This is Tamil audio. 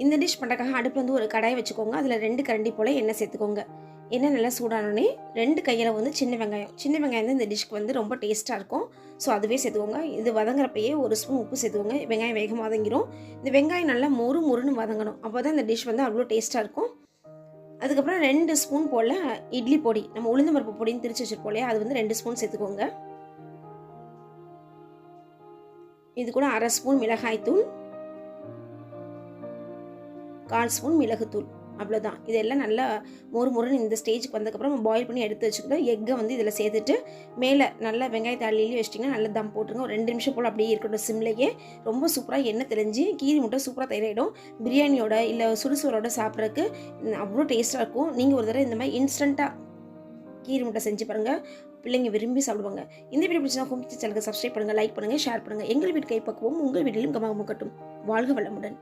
இந்த டிஷ் பண்ணுறதுக்காக அடுப்பில் வந்து ஒரு கடாயை வச்சுக்கோங்க. அதில் 2 கரண்டி போல் எண்ணெய் சேர்த்துக்கோங்க. எண்ணெய் நல்லா சூடானோடனே 2 கையில் வந்து சின்ன வெங்காயம் வந்து இந்த டிஷ்க்கு வந்து ரொம்ப டேஸ்ட்டாக இருக்கும். ஸோ அதுவே சேர்த்துக்கோங்க. இது வதங்குறப்பயே 1 ஸ்பூன் உப்பு சேர்த்துக்கோங்க. வெங்காயம் வேகமாக வதங்கிடும். இந்த வெங்காயம் நல்லா மொறுன்னு வதங்கணும். அப்போ தான் இந்த டிஷ் வந்து அவ்வளோ டேஸ்ட்டாக இருக்கும். அதுக்கப்புறம் 2 ஸ்பூன் போல் இட்லி பொடி, நம்ம உளுந்து பருப்பு பொடின்னு திரிச்சு வச்சுருப்போம் இல்லையா, அது வந்து 2 ஸ்பூன் சேர்த்துக்கோங்க. இது கூட 1/2 ஸ்பூன் மிளகாய்த்தூள், 1/4 ஸ்பூன் மிளகுத்தூள், அவ்வளோதான். இதெல்லாம் நல்லா மொறுன்னு இந்த ஸ்டேஜுக்கு வந்ததுக்கப்புறம் நம்ம பாயில் பண்ணி எடுத்து வச்சுக்கிட்டோம். எக்கை வந்து இதில் சேர்த்துட்டு மேலே நல்லா வெங்காயத்தை அள்ளி வச்சிட்டிங்கன்னா நல்லா தம் போட்டுருங்க. ஒரு 2 நிமிஷம் போல் அப்படியே இருக்கட்டும் சிம்லேயே. ரொம்ப சூப்பராக எண்ணெய் தெளிஞ்சு கீரி முட்டை சூப்பராக தயாராகிடும். பிரியாணியோட இல்லை சுடுசோரோட சாப்பிட்றதுக்கு அவ்வளோ டேஸ்ட்டாக இருக்கும். நீங்கள் ஒரு தடவை இந்த மாதிரி இன்ஸ்டண்ட்டாக கீரி முட்டை செஞ்சு பாருங்கள். பிள்ளைங்க விரும்பி சாப்பிடுவாங்க. இந்த வீடியோ பிடிச்சா ஹோம் கிச்சன் சேனலுக்கு சப்ஸ்கிரைப் பண்ணுங்கள், லைக் பண்ணுங்கள், ஷேர் பண்ணுங்கள். எங்கள் வீட்டு கைப்பக்குவம் உங்கள் வீட்டிலும் கமகமக்கட்டும். வாழ்க வளமுடன்.